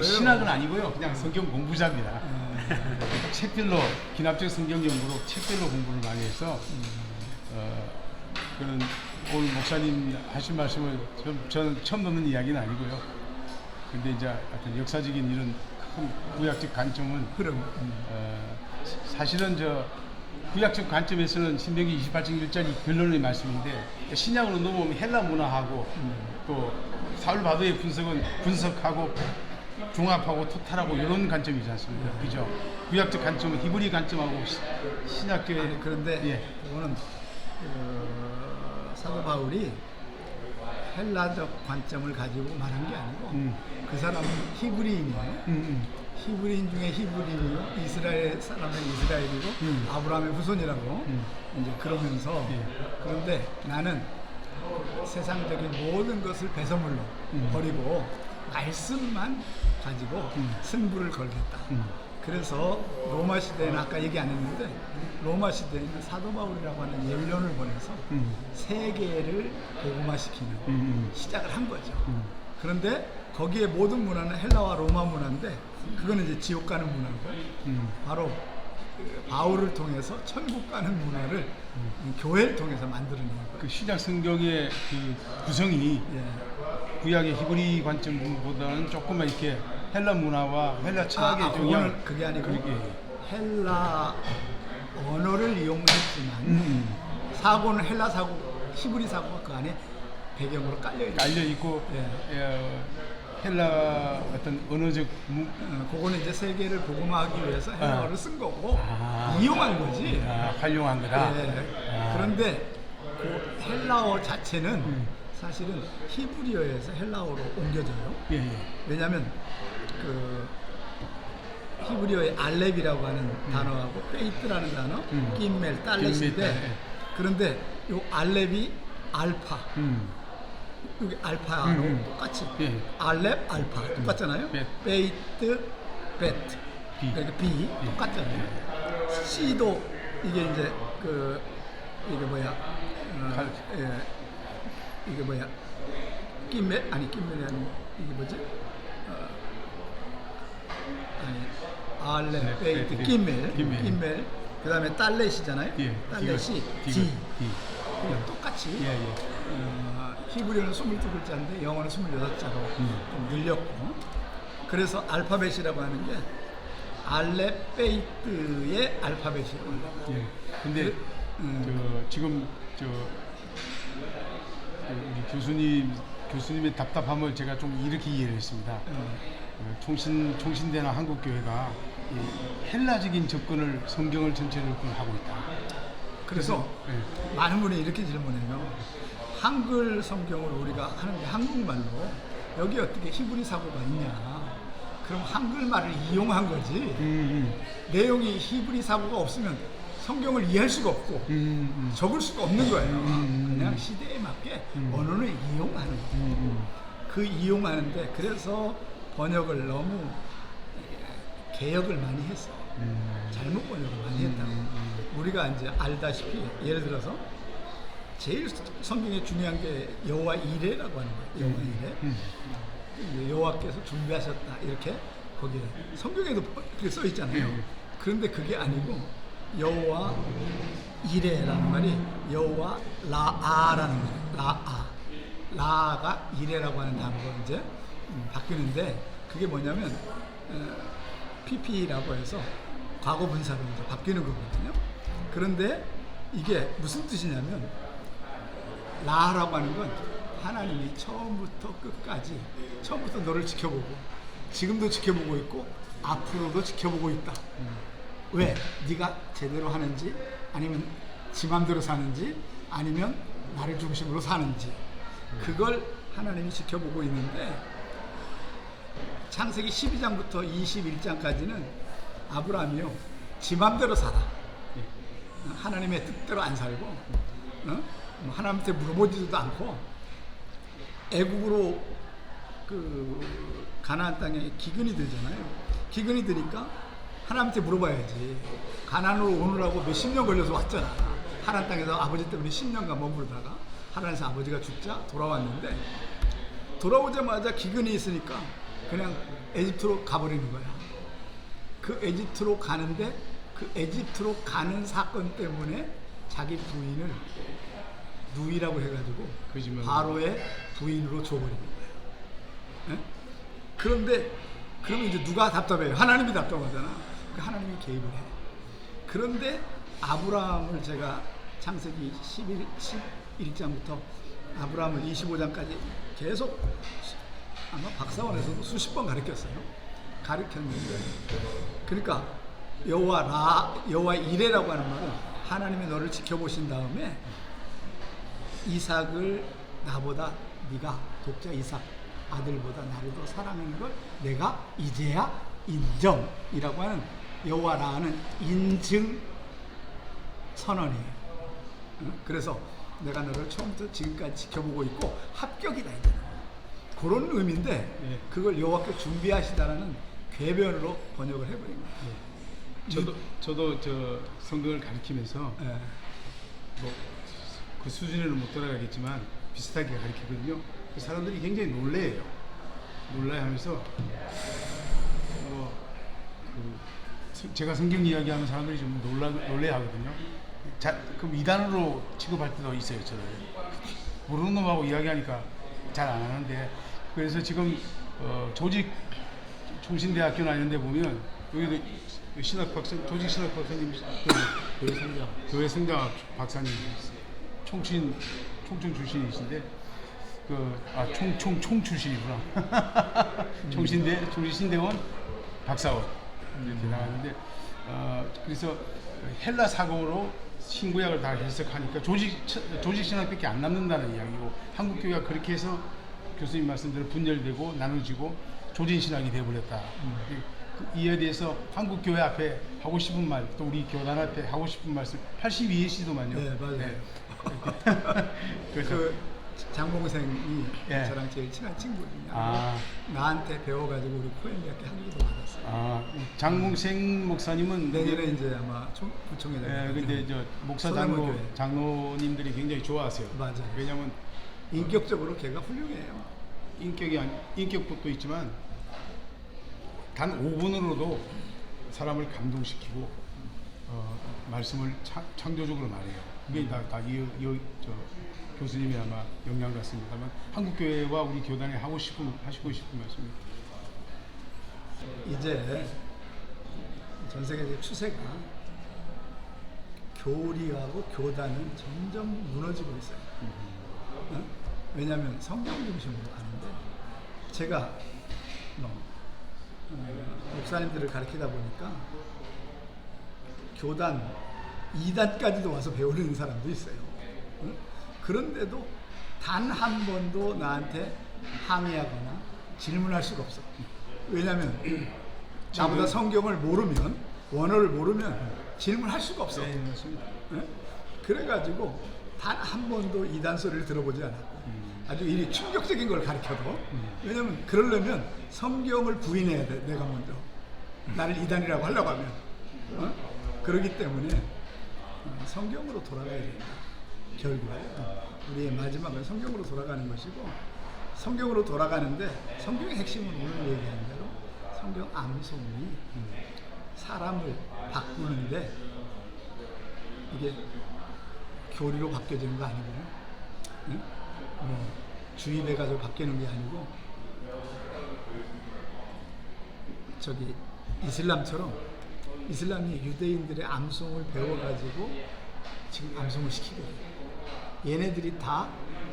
신학은 아니고요. 그냥 성경 공부자입니다. 책별로 기납적 성경 연구로 책별로 공부를 많이 해서 그런 오늘 목사님 하신 말씀을 저는 처음 듣는 이야기는 아니고요. 근데 이제 어떤 역사적인 이런 큰 구약적 관점은 사실은 저 구약적 관점에서는 신명기 28장 1절이 결론의 말씀인데 신약으로 넘어오면 헬라 문화하고 또 사울 바도의 분석하고 종합하고 토탈하고 이런 관점이지 않습니까? 그죠? 구약적 관점은 히브리 관점하고 신약교회. 그런데 그거는 사도 바울이 헬라적 관점을 가지고 말한 게 아니고 그 사람은 히브리인이에요. 히브리인 중에 히브리인이고 이스라엘 사람은 이스라엘이고 아브라함의 후손이라고 이제 그러면서 그런데 나는 세상적인 모든 것을 배설물로 버리고 말씀만 가지고 승부를 걸겠다. 그래서 로마 시대에는 아까 얘기 안 했는데 로마 시대에는 사도 바울이라고 하는 옐론을 보내서 세계를 복음화시키는 시작을 한 거죠. 그런데 거기에 모든 문화는 헬라와 로마 문화인데 그거는 이제 지옥 가는 문화고 바로 바울을 통해서 천국 가는 문화를 교회를 통해서 만들어낸 거예요. 그 신약 성경의 그 구성이 구약의 히브리 관점보다는 조금만 이렇게 헬라 문화와 헬라 철학의 그거는 그게 아니고 헬라 언어를 이용했지만 사고는 헬라 사고, 히브리 사고가 그 안에 배경으로 깔려 있고 헬라 어떤 언어적 그거는 이제 세계를 복음화하기 위해서 헬라어를 쓴 거고 이용한 거지. 활용한 거다. 그런데 그 헬라어 자체는 사실은 히브리어에서 헬라어로 옮겨져요. 왜냐하면 그 히브리어의 알렙이라고 하는 단어하고 페이트라는 단어, 끼멜, 딸렛인데 그런데 요 알렙이 알파. 여기 알파로 똑같이 알렙, 알파 똑같잖아요. 베이트, 베트 그러니까 B 똑같잖아요. C도 이게 이제 그 이게 뭐야? 이게 뭐야? 끼멜 아니 끼멜이 아니고 이게 뭐지? 아니 알렙, 베이트, 끼멜 그다음에 딸렛이잖아요. 딸렛이 D 그냥 똑같이. 히브리어는 22글자인데 영어는 28자로 좀 늘렸고 그래서 알파벳이라고 하는 게 알렙베이트의 알파벳이에요. 근데 지금 우리 교수님의 답답함을 제가 좀 이렇게 이해를 했습니다. 총신대나 한국교회가 헬라적인 접근을 성경을 전체 접근을 하고 있다. 그래서 많은 분이 이렇게 질문해요. 한글 성경을 우리가 하는데 한국말로 여기 어떻게 히브리 사고가 있냐? 그럼 한글말을 이용한 거지. 내용이 히브리 사고가 없으면 성경을 이해할 수가 없고 적을 수가 없는 거예요. 그냥 시대에 맞게 언어를 이용하는 거예요. 그 이용하는데 그래서 번역을 너무 개혁을 많이 했어요. 잘못 번역을 많이 했다고. 우리가 이제 알다시피 예를 들어서 제일 성경에 중요한 게 여호와 이레라고 하는 거예요. 여호와 이레. 여호와께서 준비하셨다. 이렇게 거기에 성경에도 그렇게 써 있잖아요. 그런데 그게 아니고 여호와 이레라는 말이 여호와 라아라는 거예요. 라아. 라가 이레라고 하는 단어로 이제 바뀌는데 그게 뭐냐면 PP라고 해서 과거 분사로 이제 바뀌는 거거든요. 그런데 이게 무슨 뜻이냐면 라라고 하는 건 하나님이 처음부터 끝까지 처음부터 너를 지켜보고 지금도 지켜보고 있고 앞으로도 지켜보고 있다. 왜? 네가 제대로 하는지 아니면 지 맘대로 사는지 아니면 나를 중심으로 사는지 그걸 하나님이 지켜보고 있는데 창세기 12장부터 21장까지는 아브라함이요 지 맘대로 살아. 하나님의 뜻대로 안 살고 하나님한테 물어보지도 않고 애국으로 그 가나안 땅에 기근이 들잖아요. 기근이 드니까 하나님한테 물어봐야지. 가나안으로 오느라고 몇십 년 걸려서 왔잖아. 하나님 땅에서 아버지 때문에 10년간 머무르다가 하나님에서 아버지가 죽자 돌아왔는데 돌아오자마자 기근이 있으니까 그냥 에집트로 가버리는 거야. 그 에집트로 가는데 그 에집트로 가는 사건 때문에 자기 부인을 누이라고 해가지고 거짓말. 바로의 부인으로 줘버리는 거예요. 예? 그런데 그러면 이제 누가 답답해요? 하나님이 답답하잖아. 그 하나님이 개입을 해. 그런데 아브라함을 제가 창세기 11장부터 아브라함을 25장까지 계속 아마 박사원에서도 수십 번 가르쳤는데 그러니까 여호와 이레라고 하는 말은 하나님이 너를 지켜보신 다음에 이삭을 나보다 네가 독자 이삭 아들보다 나를 더 사랑하는 걸 내가 이제야 인정이라고 하는 여호와 라는 인증 선언이에요. 그래서 내가 너를 처음부터 지금까지 지켜보고 있고 합격이다 이제 그런 의미인데 그걸 여호와께 준비하시다라는 궤변으로 번역을 해버린 거예요. 저도 저 성경을 가르치면서 뭐 그 수준에는 못 따라가겠지만 비슷하게 가르치거든요. 그 사람들이 굉장히 놀라하면서 제가 성경 이야기하는 사람들이 좀 놀래하거든요. 그럼 이단으로 취급할 때도 있어요. 저를 모르는 놈하고 이야기하니까 잘 안 하는데 그래서 지금 조직 총신대학교나 이런 데 보면 여기도 신학 박사 조직 신학 박사님 교회 성장 박사님 총총 출신이신데 총 출신이구나. 총신대원 박사원 이렇게 나왔는데 그래서 헬라 사공으로 신구약을 다 해석하니까 조직 신학밖에 안 남는다는 이야기고 한국 교회가 그렇게 해서 교수님 말씀대로 분열되고 나눠지고 조진 신학이 되어버렸다. 이에 대해서 한국 교회 앞에 하고 싶은 말, 또 우리 교단 앞에 하고 싶은 말씀 82예시도만요. 네, 맞아요. 네. 그 장봉생이 저랑 제일 친한 친구 중에 나한테 배워가지고 우리 코엔대학교 학위도 받았어요. 장봉생 목사님은 내년에 이제 아마 부총회장. 근데 저 목사 장로님들이 굉장히 좋아하세요. 맞아요. 왜냐면 인격적으로 걔가 훌륭해요. 인격도 있지만 단 5분으로도 사람을 감동시키고 말씀을 창조적으로 말해요. 그게 다 교수님이 아마 영향 같습니다만 한국 교회와 우리 교단에 하시고 싶은 말씀입니다. 이제 전 세계적 추세가 교리하고 교단은 점점 무너지고 있어요. 왜냐하면 성경 중심으로 가는데 제가 목사님들을 가르치다 보니까 교단 2단까지도 와서 배우는 사람도 있어요. 그런데도 단 한 번도 나한테 항의하거나 질문할 수가 없어. 왜냐하면 나보다 성경을 모르면 원어를 모르면 질문할 수가 없어. 네, 맞습니다. 그래가지고 단 한 번도 이단 소리를 들어보지 않았고 아주 이리 충격적인 걸 가르쳐도 왜냐면 그러려면 성경을 부인해야 돼. 내가 먼저 나를 이단이라고 하려고 하면 그렇기 때문에 성경으로 돌아가야 된다. 결국 우리의 마지막은 성경으로 돌아가는 것이고 성경으로 돌아가는데 성경의 핵심은 오늘 얘기한 대로 성경 암송이 사람을 바꾸는데 이게 교리로 바뀌어지는 거 아니고요. 주입해가지고 바뀌는 게 아니고 저기 이슬람처럼 이슬람이 유대인들의 암송을 배워가지고 지금 암송을 시키고 얘네들이 다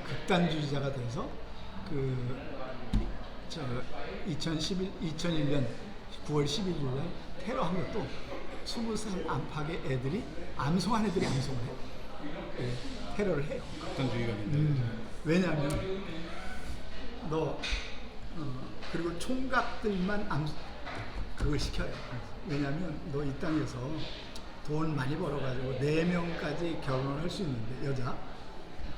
극단주의자가 돼서 2001년 9월 11일 날 테러한 것도 20살 안팎의 애들이 암송한 애들이 암송을 해요. 테러를 해요. 극단주의가 된다. 왜냐하면 그리고 총각들만 그걸 시켜요. 왜냐하면 너 이 땅에서 돈 많이 벌어가지고 4명까지 결혼을 할 수 있는데 여자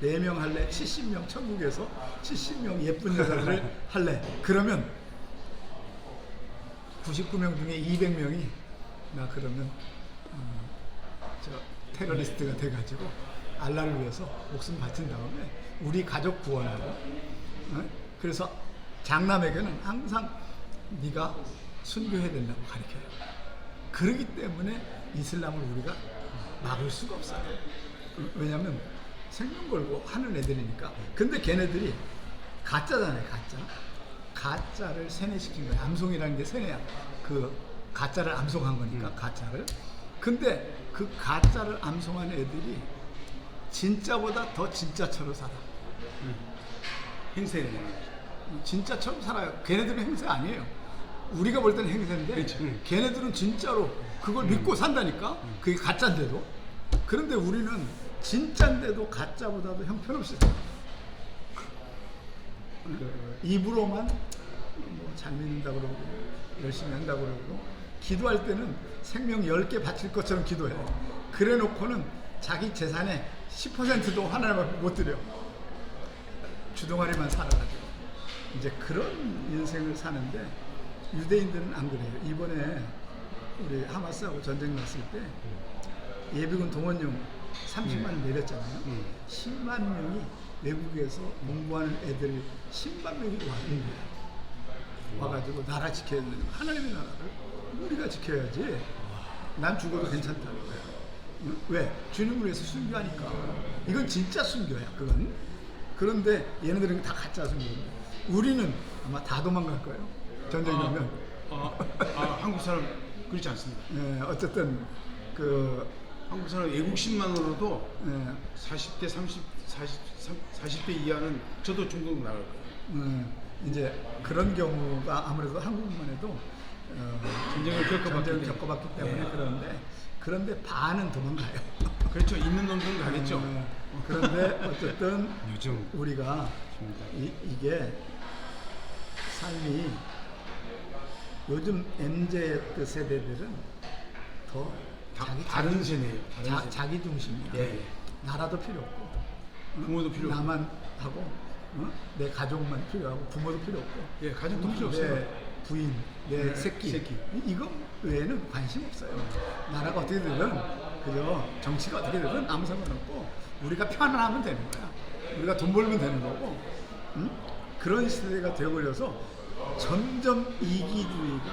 4명 할래? 70명 천국에서 70명 예쁜 여자들을 할래? 그러면 99명 중에 200명이 나 그러면 테러리스트가 돼가지고 알라를 위해서 목숨 바친 다음에 우리 가족 구원하고 그래서 장남에게는 항상 네가 순교해야 된다고 가르쳐요. 그렇기 때문에 이슬람을 우리가 막을 수가 없어요. 왜냐하면 생명 걸고 하는 애들이니까. 근데 걔네들이 가짜잖아요. 가짜를 세뇌시킨 거야. 암송이라는 게 세뇌야. 그 가짜를 암송한 거니까 가짜를. 근데 그 가짜를 암송한 애들이 진짜보다 더 진짜처럼 살아. 행세를 진짜처럼 살아요. 걔네들은 행세 아니에요. 우리가 볼 때는 행세인데 그렇죠. 걔네들은 진짜로 그걸 믿고 산다니까. 그게 가짜인데도. 그런데 우리는 진짜인데도 가짜보다도 형편없이 살아. 입으로만 뭐 잘 믿는다 그러고 열심히 한다 그러고 기도할 때는 생명 10개 바칠 것처럼 기도해. 그래 놓고는 자기 재산의 10%도 하나님 앞에 못 드려. 주동아리만 살아가지고 이제 그런 인생을 사는데 유대인들은 안 그래요. 이번에 우리 하마스하고 전쟁 났을 때 예비군 동원령 30만 내렸잖아요. 10만 명이 외국에서 공부하는 애들 10만 명이 왔는 거예요. 와가지고 나라 지켜야 되는 하나님의 나라를 우리가 지켜야지. 난 죽어도 괜찮다는 거예요. 왜? 주님을 위해서 순교하니까. 이건 진짜 순교야. 그건. 그런데 얘네들은 다 가짜 순교인데 우리는 아마 다 도망갈 거예요. 전쟁이 나면. 한국 사람 그렇지 않습니다. 네, 어쨌든 그 한국 사람 애국심만으로도 네, 40대 이하는 저도 중국 나갈 거예요. 이제 그런 경우가 아무래도 한국만 해도 전쟁을 겪어봤기 때문에 네. 그런데 반은 도망가요. 그렇죠. 있는 놈들은 가겠죠. 그런데 어쨌든 요즘 우리가 이게 삶이 요즘 MZ 그 세대들은 더 다른 세대예요. 자기 중심이야. 예. 나라도 필요 없고 부모도 필요 없고. 나만 하고 내 가족만 필요하고 부모도 필요 없고 예, 가족도 필요 없어요. 내 부인, 내 네, 새끼. 이거 외에는 관심 없어요. 나라가 어떻게 되든 그저 정치가 어떻게 되든 아무 상관없고 우리가 편안하면 되는 거야. 우리가 돈 벌면 되는 거고. 그런 시대가 되어버려서 점점 이기주의가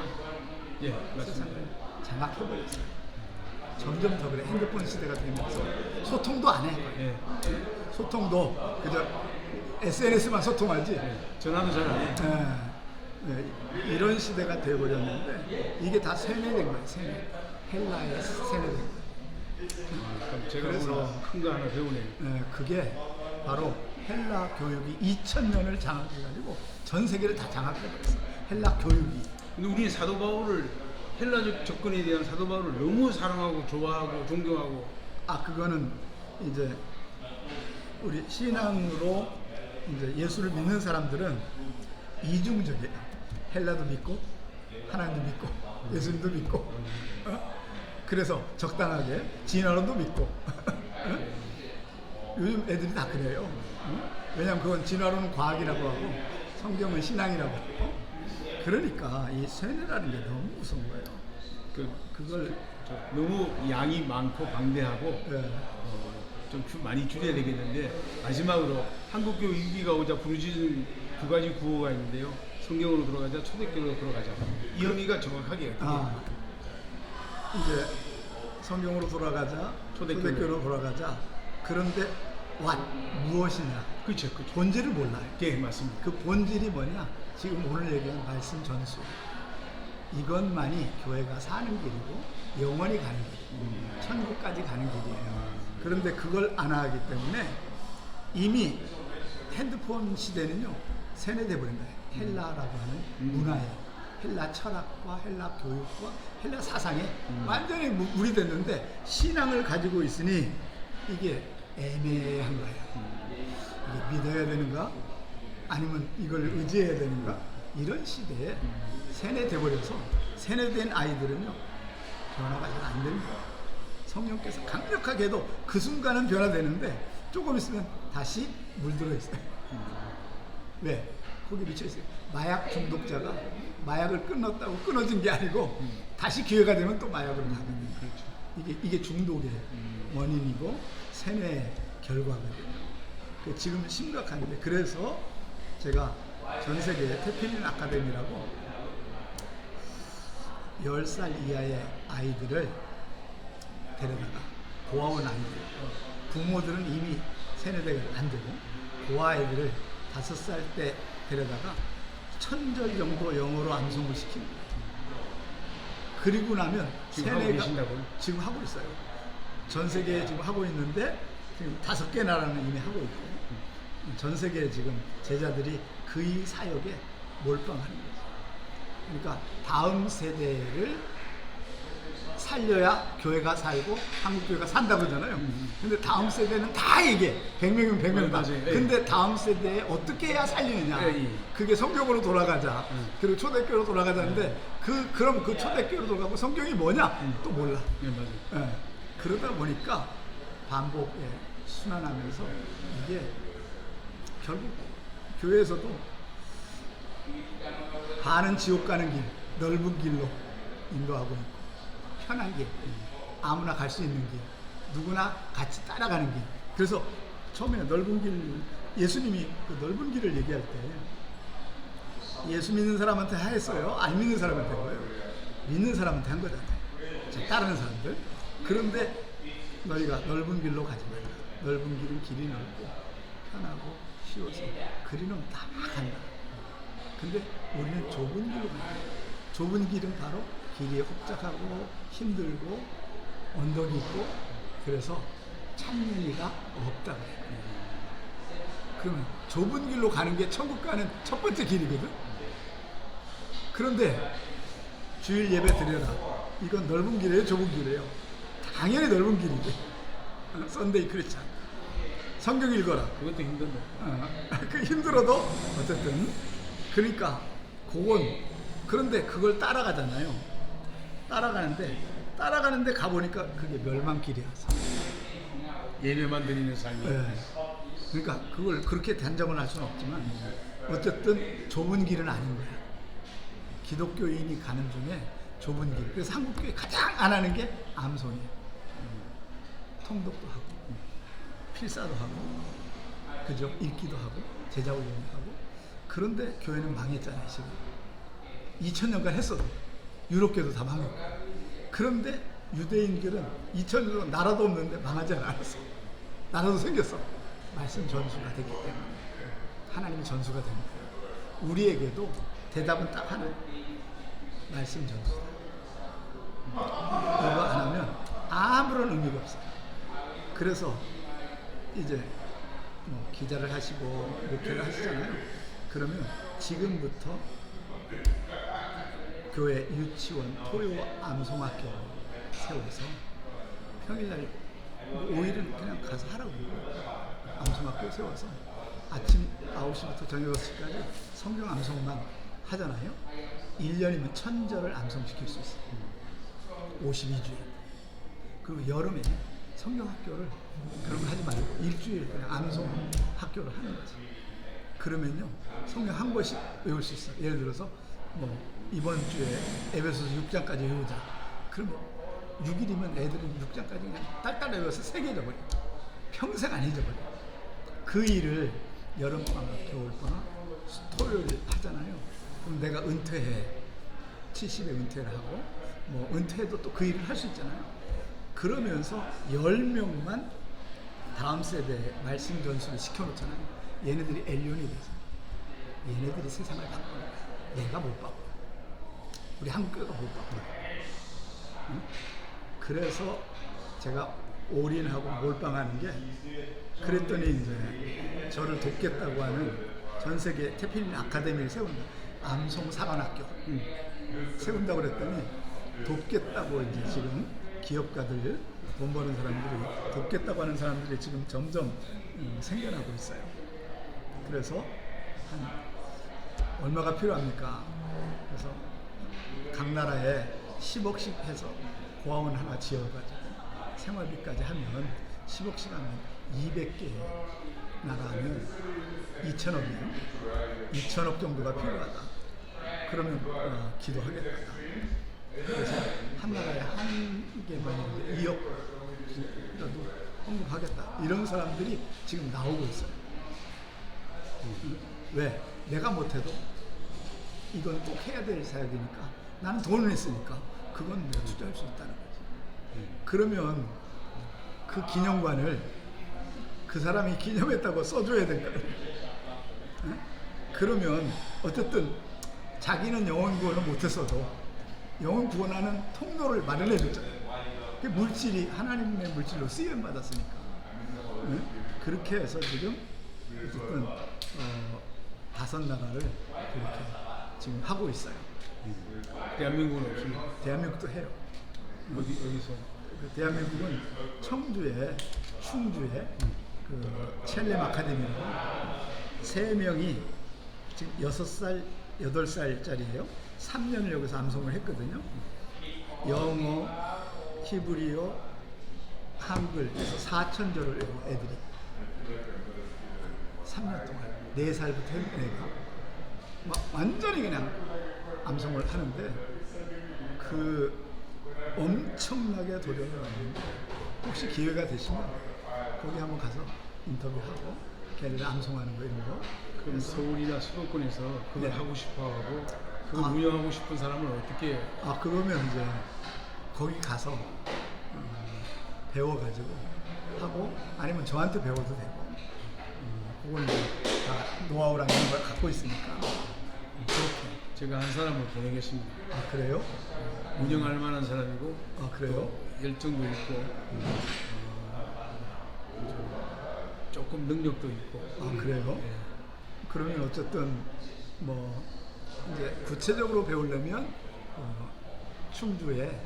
예, 맞습니다. 세상을 장악해버렸어요. 점점 더 그래. 핸드폰 시대가 되면서 소통도 안 해. 예. 소통도 그저 SNS만 소통하지. 전화도 잘 안 해요. 이런 시대가 되어버렸는데 이게 다 세뇌된 거예요. 헬라에 세뇌된 거예요. 그럼 제가 그래서 오늘 큰 거 하나 배우네요. 그게 바로 헬라 교육이 2000년을 장악해가지고 전 세계를 다 장악해버렸어요. 헬라 교육이. 근데 우리는 사도 바울을 헬라적 접근에 대한 사도 바울을 너무 사랑하고 좋아하고 존경하고. 그거는 이제 우리 신앙으로 이제 예수를 믿는 사람들은 이중적이에요. 헬라도 믿고 하나님도 믿고 예수님도 믿고 그래서 적당하게 진화론도 믿고 요즘 애들이 다 그래요. 왜냐하면 그건 진화론은 과학이라고 하고 성경은 신앙이라고 하고 그러니까 이 세뇌라는 게 너무 무서운 거예요. 그걸 너무 양이 많고 방대하고 좀 많이 줄여야 되겠는데 마지막으로 한국교 위기가 오자 부르짖은 두 가지 구호가 있는데요. 성경으로 돌아가자, 초대교회로 돌아가자. 이 의미가 정확하게 이제 성경으로 돌아가자, 초대교회로 돌아가자. 그런데 무엇이냐? 그렇죠. 본질을 몰라요. 예, 맞습니다. 그 본질이 뭐냐? 지금 오늘 얘기한 말씀 전수. 이것만이 교회가 사는 길이고 영원히 가는 길, 천국까지 가는 길이에요. 그런데 그걸 안 하기 때문에 이미 핸드폰 시대는요 세뇌돼 버린 거예요. 헬라라고 하는 문화에, 헬라 철학과 헬라 교육과 헬라 사상에 완전히 무리됐는데 신앙을 가지고 있으니 이게 애매한 거예요. 이게 믿어야 되는가? 아니면 이걸 의지해야 되는가? 이런 시대에 세뇌돼 버려서 세뇌된 아이들은요 변화가 잘 안 됩니다. 성령께서 강력하게 해도 그 순간은 변화되는데 조금 있으면 다시 물들어 있어요. 왜? 거기 미쳐 있어요. 마약 중독자가 마약을 끊었다고 끊어진 게 아니고 다시 기회가 되면 또 마약으로 가거든요. 이게 중독의 원인이고 세뇌의 결과거든요. 지금 심각한데 그래서 제가 전 세계에 태필린 아카데미라고 10살 이하의 아이들을 데려다가 고아원 아이들, 부모들은 이미 세뇌대가 안 되고 고아 아이들을 5살 때 데려다가 1000절 정도 영어로 암송을 시킵니다. 그리고 나면 지금 하고 계신다고요? 지금 하고 있어요. 전 세계에 지금 하고 있는데 지금 5개 나라는 이미 하고 있고 전 세계에 지금 제자들이 그 사역에 몰빵하는 거죠. 그러니까 다음 세대를 살려야 교회가 살고 한국 교회가 산다고 하잖아요. 근데 다음 세대는 다 이게 100명이면 100명 다. 맞아요. 예. 근데 다음 세대에 어떻게 해야 살리느냐. 예, 예. 그게 성경으로 돌아가자. 그리고 초대교회로 돌아가자는데 그럼 그 초대교회로 돌아가고 성경이 뭐냐? 또 몰라. 예, 맞아요. 예. 그러다 보니까 반복에 순환하면서 이게 결국 교회에서도 반은 지옥 가는 길, 넓은 길로 인도하고 있고 편한 길, 아무나 갈 수 있는 길, 누구나 같이 따라가는 길. 그래서 처음에 넓은 길, 예수님이 그 넓은 길을 얘기할 때 예수 믿는 사람한테 하였어요? 안 믿는 사람한테 한 거예요? 믿는 사람한테 한 거잖아요. 따르는 사람들. 그런데 너희가 넓은 길로 가지 말라. 넓은 길은 길이 넓고 편하고 쉬워서 그리는 다 간다. 근데 우리는 좁은 길로 간다. 좁은 길은 바로 길이 혹작하고 힘들고 언덕이 있고 그래서 참는이가 없다고 해요. 그러면 좁은 길로 가는 게 천국 가는 첫 번째 길이거든. 그런데 주일 예배 드려라. 이건 넓은 길이에요, 좁은 길이에요? 당연히 넓은 길이지. 썬데이 크리스찬. 성경 읽어라. 그것도 힘든데. 그 힘들어도 어쨌든 그러니까 그건 그런데 그걸 따라가잖아요. 따라가는데 가보니까 그게 멸망길이야. 예배만 드리는 삶이. 네. 그러니까 그걸 그렇게 단정을 할 수는 없지만 어쨌든 좁은 길은 아닌 거야. 기독교인이 가는 중에 좁은 길. 그래서 한국교회 가장 안 하는 게 암송이에요. 통독도 하고 필사도 하고 그죠? 읽기도 하고 제자훈련도 하고 그런데 교회는 망했잖아요. 지금 2000년간 했어도 유럽교도 다 망했고 그런데 유대인들은 2000년 나라도 없는데 망하지 않았어. 나라도 생겼어. 말씀 전수가 됐기 때문에 하나님이 전수가 됩니다. 우리에게도 대답은 딱 하나. 말씀 전수다. 이거 안 하면 아무런 의미가 없어요. 그래서 이제 뭐 기자를 하시고 목회를 하시잖아요. 그러면 지금부터 교회 유치원 토요 암송학교 세워서 평일날 5일은 그냥 가서 하라고 암송학교 세워서 아침 9시부터 저녁 6시까지 성경 암송만 하잖아요. 1년이면 1000절을 암송시킬 수 있어요. 52주에. 그리고 여름에 성경학교를 그런 거 하지 말고 일주일 그냥 암송 학교를 하는 거지. 그러면요 성경 한 권씩 외울 수 있어. 예를 들어서 뭐 이번 주에 에베소서 6장까지 외우자. 그러면 6일이면 애들은 6장까지 그냥 딸딸 외워서 3개 잊어버려. 평생 안 잊어버려. 그 일을 여름방학, 겨울방학, 토요일 하잖아요. 그럼 내가 은퇴해. 70에 은퇴를 하고 뭐 은퇴해도 또 그 일을 할 수 있잖아요. 그러면서 10명만 다음 세대에 말씀 전수를 시켜놓잖아요. 얘네들이 엘리온이 돼서 얘네들이 세상을 바꾸는 거야. 내가 못 바꿔. 우리 한국교회가 못 바꿔. 응? 그래서 제가 올인하고 몰빵하는 게 그랬더니 이제 저를 돕겠다고 하는 전 세계 태필린 아카데미를 세운다. 암송 사관학교 세운다고 그랬더니 돕겠다고 이제 지금 기업가들 돈 버는 사람들이 돕겠다고 하는 사람들이 지금 점점 생겨나고 있어요. 그래서 한 얼마가 필요합니까? 그래서 각 나라에 10억씩 해서 고아원 하나 지어가지고 생활비까지 하면 10억씩 하면 200개 나라면 2천억이에요. 2천억 정도가 필요하다. 그러면 기도하겠다. 그래서 한 나라에 한 개만 2억이라도 헌금하겠다. 이런 사람들이 지금 나오고 있어요. 왜? 내가 못해도 이건 꼭 해야 될 사역이니까 나는 돈을 있으니까 그건 내가 투자할 수 있다는 거지. 그러면 그 기념관을 그 사람이 기념했다고 써줘야 될 거야. 응? 그러면 어쨌든 자기는 영혼 구원을 못했어도 영혼 구원하는 통로를 마련해 줬잖아요. 그 물질이 하나님의 물질로 쓰임 받았으니까. 응? 그렇게 해서 지금 어쨌든 5나라를 그렇게 지금 하고 있어요. 대한민국은 없습니다. 대한민국도 해요. 어디서? 그 대한민국은 청주에 충주에 그 첼렘 아카데미라고 3명이 지금 6살, 8살짜리예요. 3년을 여기서 암송을 했거든요. 영어, 히브리어, 한글 해서 4천절을 외고 애들이 3년 동안 4살부터 애가 막 완전히 그냥 암송을 하는데 그 엄청나게 도전을 하는데 혹시 기회가 되시면 거기 한번 가서 인터뷰하고 걔네들 암송하는 거 이런 거. 그럼 서울이나 수도권에서 그걸 네. 하고 싶어하고 그걸 아. 운영하고 싶은 사람을 어떻게? 그러면 이제 거기 가서 배워가지고 하고 아니면 저한테 배워도 되고 그건 이제 다 노하우랑 이런 걸 갖고 있으니까 그렇게. 제가 한 사람을 보내겠습니다. 그래요? 운영할 만한 사람이고 그래요? 또 열정도 있고 조금 능력도 있고. 그래요? 예. 그러면 어쨌든 뭐 이제 구체적으로 배우려면 충주에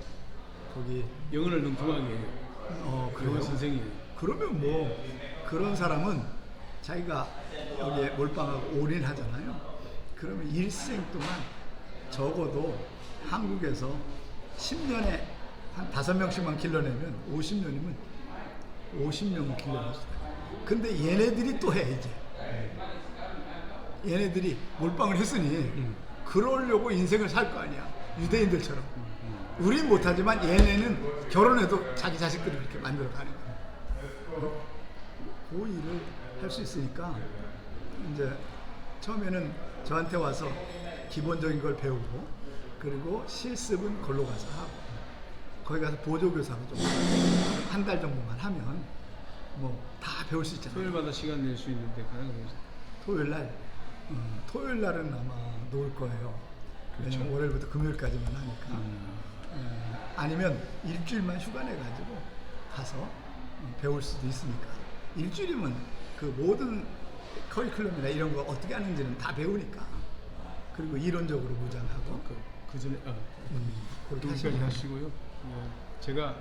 거기 영어를 능통하게 해요. 그래요? 영어 선생이에요. 그러면 뭐 그런 사람은 자기가 여기에 몰빵하고 올인하잖아요. 그러면 일생 동안 적어도 한국에서 10년에 한 5명씩만 길러내면 50년이면 50명을 길러낼 수 있어요. 근데 얘네들이 또 해 이제. 얘네들이 몰빵을 했으니 그러려고 인생을 살 거 아니야. 유대인들처럼. 우린 못하지만 얘네는 결혼해도 자기 자식들을 이렇게 만들어 가는 거야. 그 일을 할 수 있으니까 이제 처음에는 저한테 와서 기본적인 걸 배우고 그리고 실습은 걸로 가서 하고 거기 가서 보조교사로 좀 한 달 정도만 하면 뭐 다 배울 수 있잖아요. 토요일마다 시간 낼 수 있는데 가능해요. 토요일 날은 아마 놓을 거예요. 그렇죠. 왜냐면 월요일부터 금요일까지만 하니까. 아니면 일주일만 휴가 내가지고 가서 배울 수도 있으니까. 일주일이면 그 모든 커리큘럼이나 이런 거 어떻게 하는지는 다 배우니까. 그리고 이론적으로 무장하고. 그 전에 그렇게 여기까지 하시면 하시고요. 제가